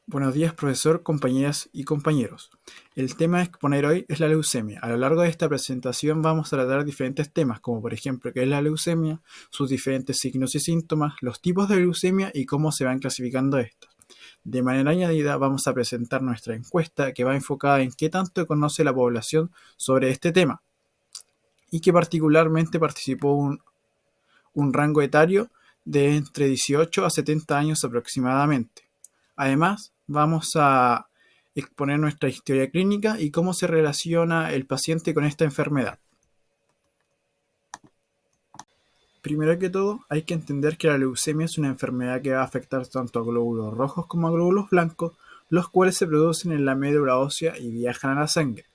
Buenos días, profesor, compañeras y compañeros. El tema a exponer hoy es la leucemia. A lo largo de esta presentación vamos a tratar diferentes temas, como por ejemplo qué es la leucemia, sus diferentes signos y síntomas, los tipos de leucemia y cómo se van clasificando estos. De manera añadida vamos a presentar nuestra encuesta que va enfocada en qué tanto conoce la población sobre este tema y que particularmente participó un rango etario de entre 18 a 70 años aproximadamente. Además, vamos a exponer nuestra historia clínica y cómo se relaciona el paciente con esta enfermedad. Primero que todo, hay que entender que la leucemia es una enfermedad que va a afectar tanto a glóbulos rojos como a glóbulos blancos, los cuales se producen en la médula ósea y viajan a la sangre.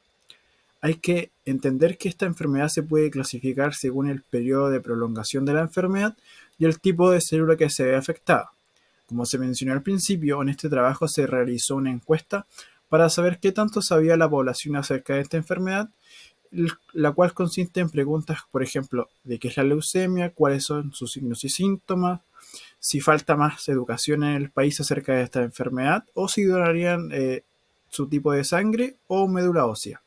Hay que entender que esta enfermedad se puede clasificar según el periodo de prolongación de la enfermedad y el tipo de célula que se ve afectada. Como se mencionó al principio, en este trabajo se realizó una encuesta para saber qué tanto sabía la población acerca de esta enfermedad, la cual consiste en preguntas, por ejemplo, de qué es la leucemia, cuáles son sus signos y síntomas, si falta más educación en el país acerca de esta enfermedad o si donarían su tipo de sangre o médula ósea.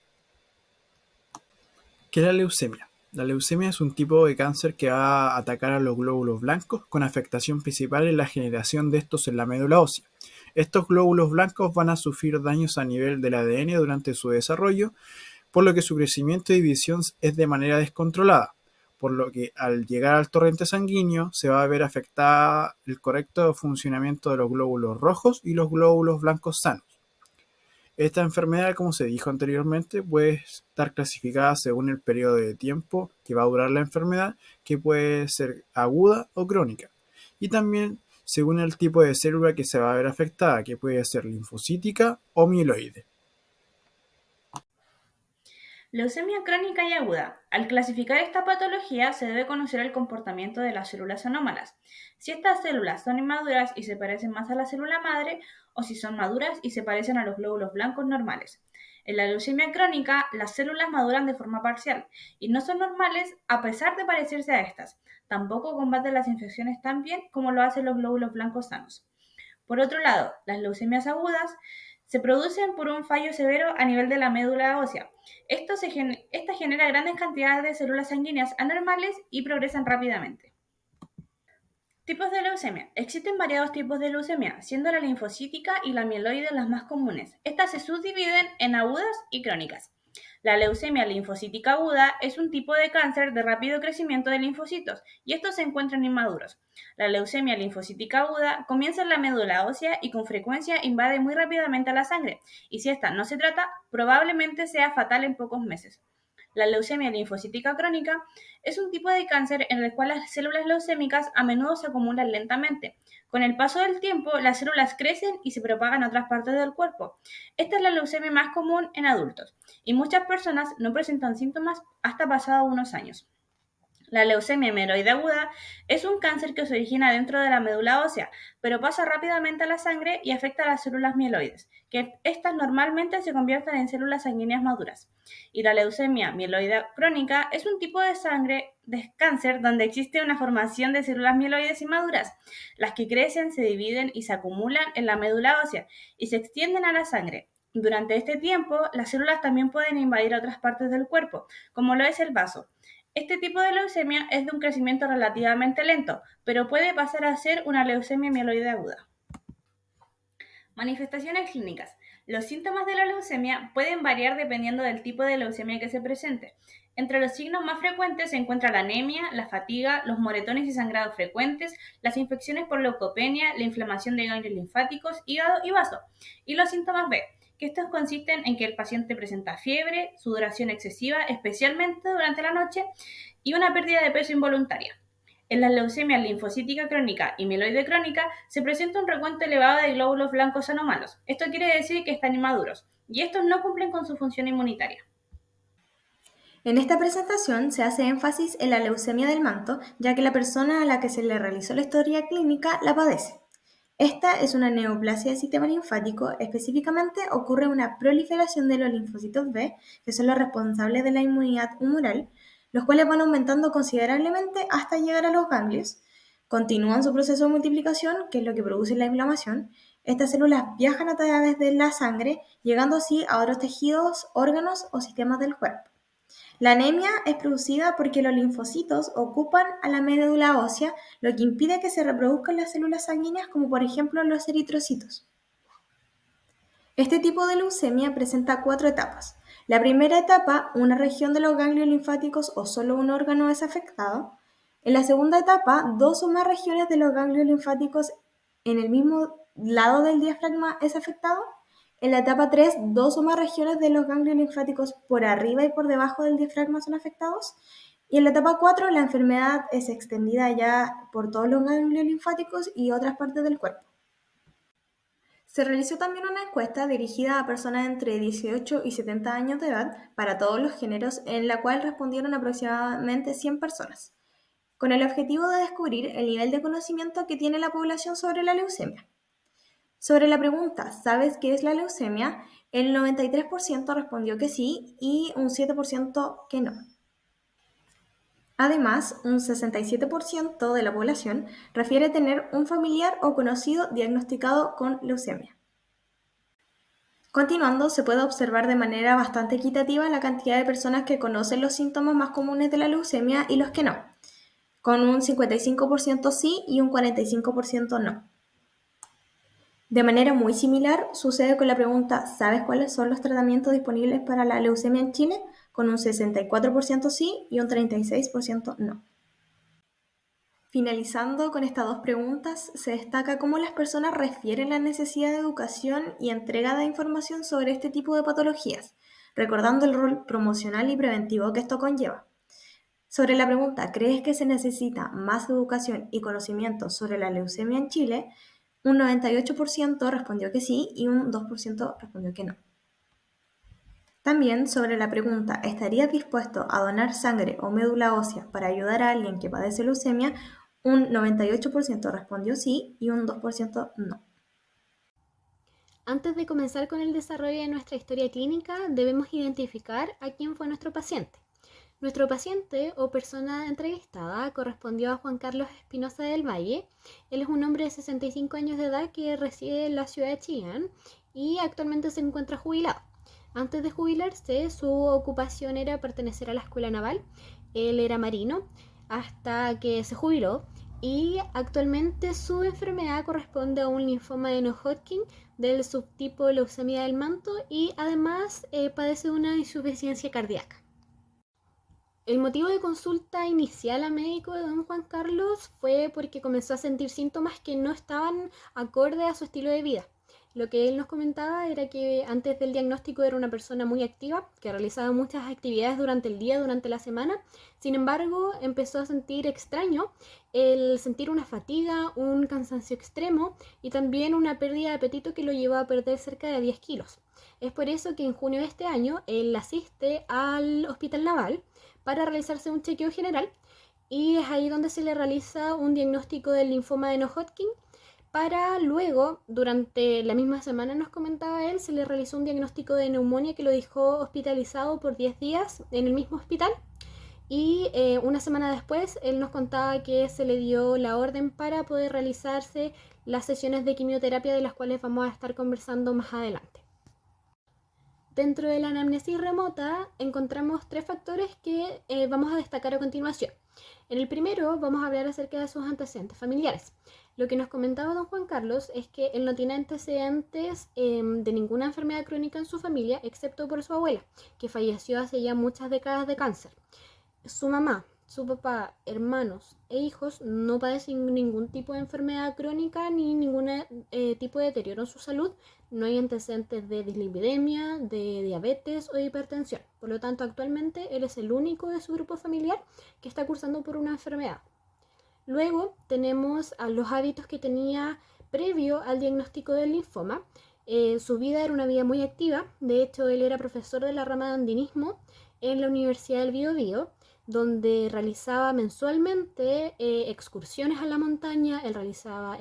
¿Qué es la leucemia? La leucemia es un tipo de cáncer que va a atacar a los glóbulos blancos con afectación principal en la generación de estos en la médula ósea. Estos glóbulos blancos van a sufrir daños a nivel del ADN durante su desarrollo, por lo que su crecimiento y división es de manera descontrolada, por lo que al llegar al torrente sanguíneo se va a ver afectada el correcto funcionamiento de los glóbulos rojos y los glóbulos blancos sanos. Esta enfermedad, como se dijo anteriormente, puede estar clasificada según el periodo de tiempo que va a durar la enfermedad, que puede ser aguda o crónica. Y también según el tipo de célula que se va a ver afectada, que puede ser linfocítica o mieloide. Leucemia crónica y aguda. Al clasificar esta patología se debe conocer el comportamiento de las células anómalas. Si estas células son inmaduras y se parecen más a la célula madre, o si son maduras y se parecen a los glóbulos blancos normales. En la leucemia crónica, las células maduran de forma parcial y no son normales a pesar de parecerse a estas. Tampoco combaten las infecciones tan bien como lo hacen los glóbulos blancos sanos. Por otro lado, las leucemias agudas se producen por un fallo severo a nivel de la médula ósea. Esta genera grandes cantidades de células sanguíneas anormales y progresan rápidamente. Tipos de leucemia. Existen variados tipos de leucemia, siendo la linfocítica y la mieloide las más comunes. Estas se subdividen en agudas y crónicas. La leucemia linfocítica aguda es un tipo de cáncer de rápido crecimiento de linfocitos y estos se encuentran inmaduros. La leucemia linfocítica aguda comienza en la médula ósea y con frecuencia invade muy rápidamente a la sangre, y si esta no se trata, probablemente sea fatal en pocos meses. La leucemia linfocítica crónica es un tipo de cáncer en el cual las células leucémicas a menudo se acumulan lentamente. Con el paso del tiempo, las células crecen y se propagan a otras partes del cuerpo. Esta es la leucemia más común en adultos y muchas personas no presentan síntomas hasta pasados unos años. La leucemia mieloide aguda es un cáncer que se origina dentro de la médula ósea, pero pasa rápidamente a la sangre y afecta a las células mieloides, que estas normalmente se convierten en células sanguíneas maduras. Y la leucemia mieloide crónica es un tipo de sangre de cáncer donde existe una formación de células mieloides inmaduras, las que crecen, se dividen y se acumulan en la médula ósea y se extienden a la sangre. Durante este tiempo, las células también pueden invadir otras partes del cuerpo, como lo es el vaso. Este tipo de leucemia es de un crecimiento relativamente lento, pero puede pasar a ser una leucemia mieloide aguda. Manifestaciones clínicas. Los síntomas de la leucemia pueden variar dependiendo del tipo de leucemia que se presente. Entre los signos más frecuentes se encuentra la anemia, la fatiga, los moretones y sangrados frecuentes, las infecciones por leucopenia, la inflamación de ganglios linfáticos, hígado y vaso. Y los síntomas B, que estos consisten en que el paciente presenta fiebre, sudoración excesiva, especialmente durante la noche, y una pérdida de peso involuntaria. En la leucemia linfocítica crónica y mieloide crónica se presenta un recuento elevado de glóbulos blancos anómalos. Esto quiere decir que están inmaduros y estos no cumplen con su función inmunitaria. En esta presentación se hace énfasis en la leucemia del manto, ya que la persona a la que se le realizó la historia clínica la padece. Esta es una neoplasia del sistema linfático, específicamente ocurre una proliferación de los linfocitos B, que son los responsables de la inmunidad humoral, los cuales van aumentando considerablemente hasta llegar a los ganglios, continúan su proceso de multiplicación, que es lo que produce la inflamación, Estas células viajan a través de la sangre, llegando así a otros tejidos, órganos o sistemas del cuerpo. La anemia es producida porque los linfocitos ocupan a la médula ósea, lo que impide que se reproduzcan las células sanguíneas, como por ejemplo los eritrocitos. Este tipo de leucemia presenta 4 etapas. La primera etapa, una región de los ganglios linfáticos o solo un órgano es afectado. En la segunda etapa, 2 o más regiones de los ganglios linfáticos en el mismo lado del diafragma es afectado. En la etapa 3, 2 o más regiones de los ganglios linfáticos por arriba y por debajo del diafragma son afectados. Y en la etapa 4, la enfermedad es extendida ya por todos los ganglios linfáticos y otras partes del cuerpo. Se realizó también una encuesta dirigida a personas entre 18 y 70 años de edad para todos los géneros, en la cual respondieron aproximadamente 100 personas, con el objetivo de descubrir el nivel de conocimiento que tiene la población sobre la leucemia. Sobre la pregunta, ¿sabes qué es la leucemia? El 93% respondió que sí y un 7% que no. Además, un 67% de la población refiere tener un familiar o conocido diagnosticado con leucemia. Continuando, se puede observar de manera bastante equitativa la cantidad de personas que conocen los síntomas más comunes de la leucemia y los que no, con un 55% sí y un 45% no. De manera muy similar, sucede con la pregunta ¿sabes cuáles son los tratamientos disponibles para la leucemia en Chile? Con un 64% sí y un 36% no. Finalizando con estas 2 preguntas, se destaca cómo las personas refieren la necesidad de educación y entrega de información sobre este tipo de patologías, recordando el rol promocional y preventivo que esto conlleva. Sobre la pregunta, ¿crees que se necesita más educación y conocimiento sobre la leucemia en Chile? Un 98% respondió que sí y un 2% respondió que no. También sobre la pregunta, ¿estarías dispuesto a donar sangre o médula ósea para ayudar a alguien que padece leucemia? Un 98% respondió sí y un 2% no. Antes de comenzar con el desarrollo de nuestra historia clínica, debemos identificar a quién fue nuestro paciente. Nuestro paciente o persona entrevistada correspondió a Juan Carlos Espinosa del Valle. Él es un hombre de 65 años de edad que reside en la ciudad de Chillán y actualmente se encuentra jubilado. Antes de jubilarse, su ocupación era pertenecer a la escuela naval. Él era marino hasta que se jubiló y actualmente su enfermedad corresponde a un linfoma de No-Hodgkin del subtipo leucemia del manto y además padece de una insuficiencia cardíaca. El motivo de consulta inicial a médico de don Juan Carlos fue porque comenzó a sentir síntomas que no estaban acorde a su estilo de vida. Lo que él nos comentaba era que antes del diagnóstico era una persona muy activa, que realizaba muchas actividades durante el día, durante la semana. Sin embargo, empezó a sentir extraño el sentir una fatiga, un cansancio extremo y también una pérdida de apetito que lo llevó a perder cerca de 10 kilos. Es por eso que en junio de este año él asiste al Hospital Naval para realizarse un chequeo general y es ahí donde se le realiza un diagnóstico del linfoma de No-Hodgkin. Para luego, durante la misma semana, nos comentaba él, se le realizó un diagnóstico de neumonía que lo dejó hospitalizado por 10 días en el mismo hospital. Y una semana después, él nos contaba que se le dio la orden para poder realizarse las sesiones de quimioterapia de las cuales vamos a estar conversando más adelante. Dentro de la anamnesis remota encontramos 3 factores que vamos a destacar a continuación. En el primero vamos a hablar acerca de sus antecedentes familiares. Lo que nos comentaba don Juan Carlos es que él no tiene antecedentes de ninguna enfermedad crónica en su familia, excepto por su abuela, que falleció hace ya muchas décadas de cáncer. Su mamá, su papá, hermanos e hijos no padecen ningún tipo de enfermedad crónica ni ningún tipo de deterioro en su salud. No hay antecedentes de dislipidemia, de diabetes o de hipertensión. Por lo tanto, actualmente él es el único de su grupo familiar que está cursando por una enfermedad. Luego tenemos a los hábitos que tenía previo al diagnóstico del linfoma. Su vida era una vida muy activa. De hecho, él era profesor de la rama de andinismo en la Universidad del Biobío, donde realizaba mensualmente excursiones a la montaña. Él realizaba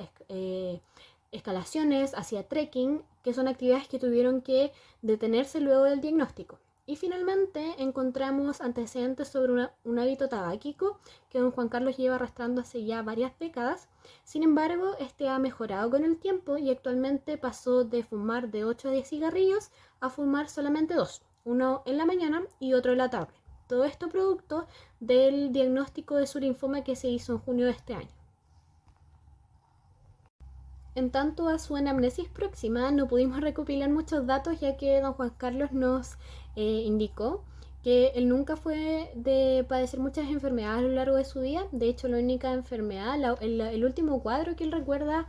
escalaciones, hacía trekking, que son actividades que tuvieron que detenerse luego del diagnóstico. Y finalmente encontramos antecedentes sobre un hábito tabáquico que don Juan Carlos lleva arrastrando hace ya varias décadas. Sin embargo, este ha mejorado con el tiempo y actualmente pasó de fumar de 8 a 10 cigarrillos a fumar solamente 2, uno en la mañana y otro en la tarde. Todo esto producto del diagnóstico de su linfoma que se hizo en junio de este año. En tanto a su anamnesis próxima, no pudimos recopilar muchos datos ya que don Juan Carlos nos indicó que él nunca fue de padecer muchas enfermedades a lo largo de su vida. De hecho, la única enfermedad, el último cuadro que él recuerda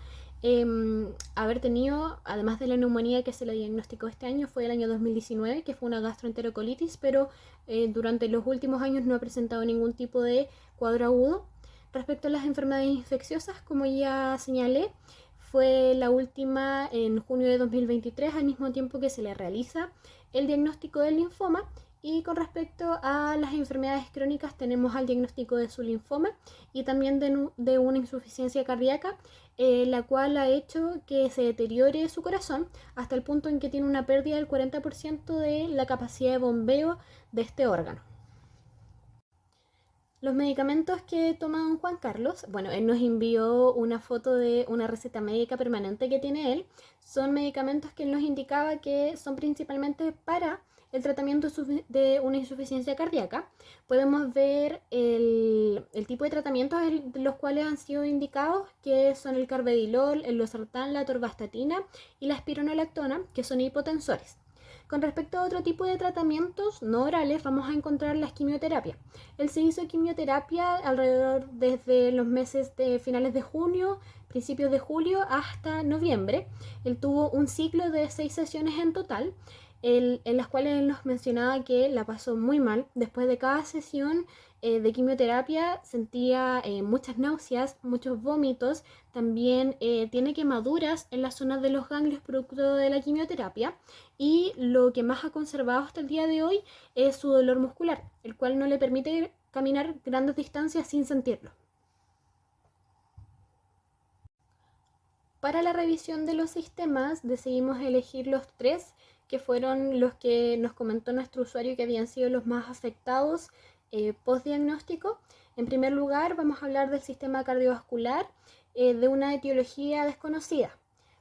haber tenido, además de la neumonía que se le diagnosticó este año, fue el año 2019, que fue una gastroenterocolitis, pero durante los últimos años no ha presentado ningún tipo de cuadro agudo. Respecto a las enfermedades infecciosas, como ya señalé, fue la última en junio de 2023, al mismo tiempo que se le realiza el diagnóstico del linfoma. Y con respecto a las enfermedades crónicas tenemos el diagnóstico de su linfoma y también de una insuficiencia cardíaca, la cual ha hecho que se deteriore su corazón hasta el punto en que tiene una pérdida del 40% de la capacidad de bombeo de este órgano. Los medicamentos que toma don Juan Carlos, bueno, él nos envió una foto de una receta médica permanente que tiene él. Son medicamentos que él nos indicaba que son principalmente para el tratamiento de una insuficiencia cardíaca. Podemos ver el tipo de tratamientos de los cuales han sido indicados, que son el carvedilol, el losartán, la atorvastatina y la espironolactona, que son hipotensores. Con respecto a otro tipo de tratamientos no orales, vamos a encontrar las quimioterapias. Él se hizo quimioterapia alrededor desde los meses de finales de junio, principios de julio hasta noviembre. Él tuvo un ciclo de 6 sesiones en total, en las cuales él nos mencionaba que la pasó muy mal. Después de cada sesión de quimioterapia sentía muchas náuseas, muchos vómitos, también tiene quemaduras en las zonas de los ganglios producto de la quimioterapia, y lo que más ha conservado hasta el día de hoy es su dolor muscular, el cual no le permite caminar grandes distancias sin sentirlo. Para la revisión de los sistemas decidimos elegir los 3 que fueron los que nos comentó nuestro usuario que habían sido los más afectados post-diagnóstico. En primer lugar, vamos a hablar del sistema cardiovascular de una etiología desconocida.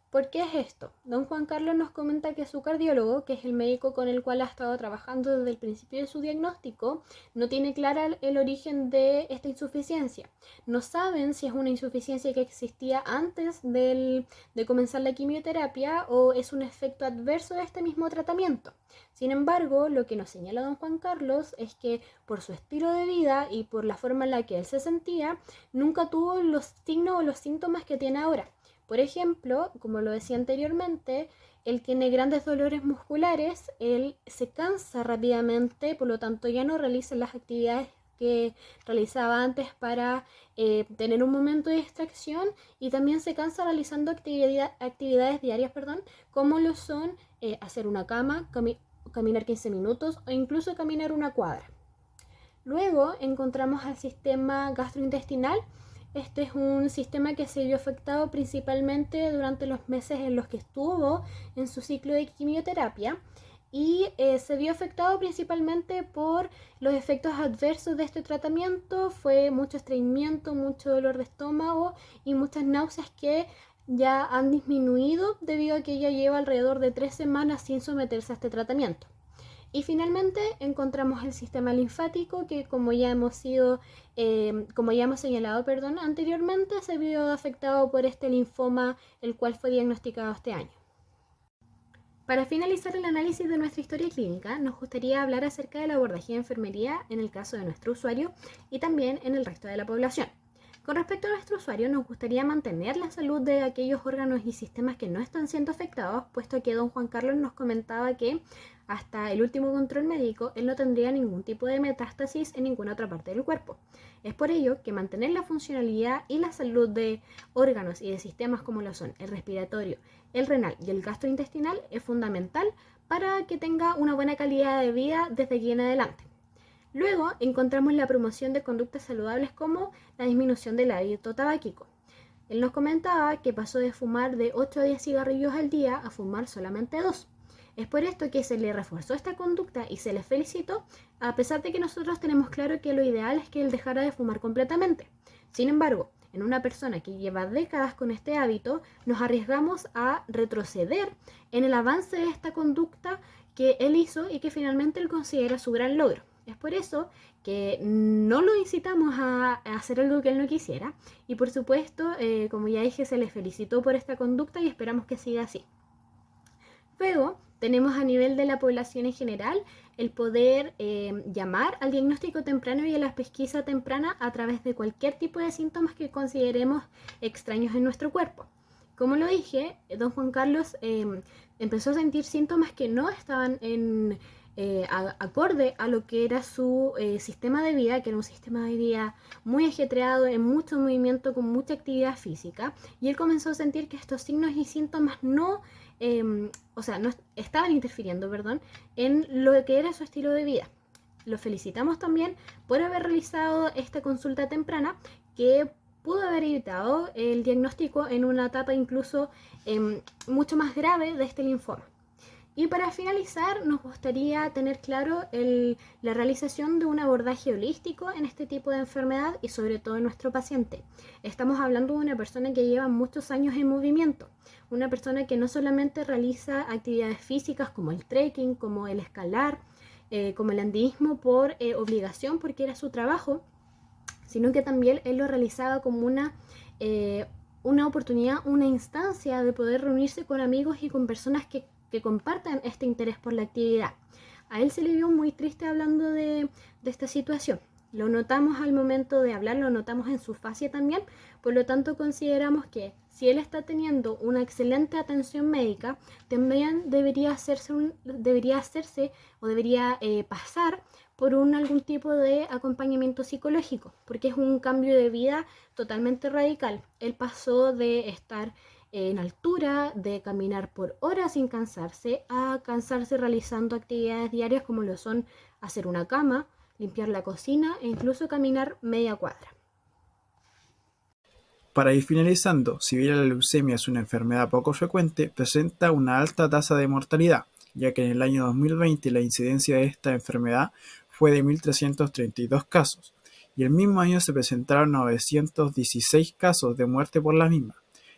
¿Por qué es esto? Don Juan Carlos nos comenta que su cardiólogo, que es el médico con el cual ha estado trabajando desde el principio de su diagnóstico, no tiene clara el origen de esta insuficiencia. No saben si es una insuficiencia que existía antes de comenzar la quimioterapia o es un efecto adverso de este mismo tratamiento. Sin embargo, lo que nos señala don Juan Carlos es que por su estilo de vida y por la forma en la que él se sentía, nunca tuvo los signos o los síntomas que tiene ahora. Por ejemplo, como lo decía anteriormente, él tiene grandes dolores musculares, él se cansa rápidamente, por lo tanto ya no realiza las actividades que realizaba antes para tener un momento de distracción, y también se cansa realizando actividades diarias, como lo son hacer una cama, caminar 15 minutos o incluso caminar una cuadra. Luego encontramos al sistema gastrointestinal. Este es un sistema que se vio afectado principalmente durante los meses en los que estuvo en su ciclo de quimioterapia, y se vio afectado principalmente por los efectos adversos de este tratamiento. Fue mucho estreñimiento, mucho dolor de estómago y muchas náuseas que ya han disminuido debido a que ella lleva alrededor de 3 semanas sin someterse a este tratamiento. Y finalmente encontramos el sistema linfático que, como ya hemos señalado anteriormente, se vio afectado por este linfoma, el cual fue diagnosticado este año. Para finalizar el análisis de nuestra historia clínica, nos gustaría hablar acerca del abordaje de enfermería en el caso de nuestro usuario y también en el resto de la población. Con respecto a nuestro usuario, nos gustaría mantener la salud de aquellos órganos y sistemas que no están siendo afectados, puesto que don Juan Carlos nos comentaba que hasta el último control médico él no tendría ningún tipo de metástasis en ninguna otra parte del cuerpo. Es por ello que mantener la funcionalidad y la salud de órganos y de sistemas como lo son el respiratorio, el renal y el gastrointestinal es fundamental para que tenga una buena calidad de vida desde aquí en adelante. Luego encontramos la promoción de conductas saludables como la disminución del hábito tabáquico. Él nos comentaba que pasó de fumar de 8 a 10 cigarrillos al día a fumar solamente 2. Es por esto que se le reforzó esta conducta y se le felicitó, a pesar de que nosotros tenemos claro que lo ideal es que él dejara de fumar completamente. Sin embargo, en una persona que lleva décadas con este hábito, nos arriesgamos a retroceder en el avance de esta conducta que él hizo y que finalmente él considera su gran logro. Es por eso que no lo incitamos a hacer algo que él no quisiera y por supuesto, como ya dije, se le felicitó por esta conducta y esperamos que siga así. Luego tenemos a nivel de la población en general el poder llamar al diagnóstico temprano y a la pesquisa temprana a través de cualquier tipo de síntomas que consideremos extraños en nuestro cuerpo. Como lo dije, don Juan Carlos empezó a sentir síntomas que no estaban acorde a lo que era su sistema de vida, que era un sistema de vida muy ajetreado, en mucho movimiento, con mucha actividad física, y él comenzó a sentir que estos signos y síntomas no estaban interfiriendo, en lo que era su estilo de vida. Lo felicitamos también por haber realizado esta consulta temprana que pudo haber evitado el diagnóstico en una etapa incluso mucho más grave de este linfoma. Y para finalizar, nos gustaría tener claro la realización de un abordaje holístico en este tipo de enfermedad y sobre todo en nuestro paciente. Estamos hablando de una persona que lleva muchos años en movimiento, una persona que no solamente realiza actividades físicas como el trekking, como el escalar, como el andinismo por obligación porque era su trabajo, sino que también él lo realizaba como una oportunidad, una instancia de poder reunirse con amigos y con personas que compartan este interés por la actividad. A él se le vio muy triste hablando de esta situación. Lo notamos al momento de hablar, lo notamos en su fascia también, por lo tanto consideramos que si él está teniendo una excelente atención médica, también debería pasar por algún tipo de acompañamiento psicológico, porque es un cambio de vida totalmente radical. Él pasó de estar en altura, de caminar por horas sin cansarse, a cansarse realizando actividades diarias como lo son hacer una cama, limpiar la cocina e incluso caminar media cuadra. Para ir finalizando, si bien la leucemia es una enfermedad poco frecuente, presenta una alta tasa de mortalidad, ya que en el año 2020 la incidencia de esta enfermedad fue de 1.332 casos, y el mismo año se presentaron 916 casos de muerte por la misma.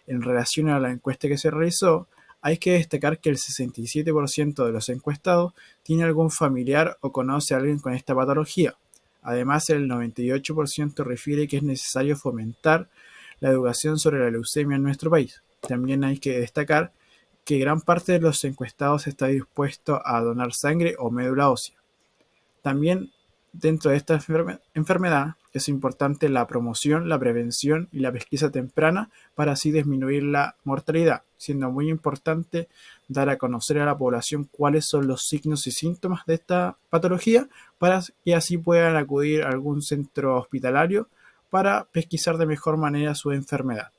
En relación a la encuesta que se realizó, hay que destacar que el 67% de los encuestados tiene algún familiar o conoce a alguien con esta patología. Además, el 98% refiere que es necesario fomentar la educación sobre la leucemia en nuestro país. También hay que destacar que gran parte de los encuestados está dispuesto a donar sangre o médula ósea. También dentro de esta enfermedad es importante la promoción, la prevención y la pesquisa temprana para así disminuir la mortalidad, siendo muy importante dar a conocer a la población cuáles son los signos y síntomas de esta patología para que así puedan acudir a algún centro hospitalario para pesquisar de mejor manera su enfermedad.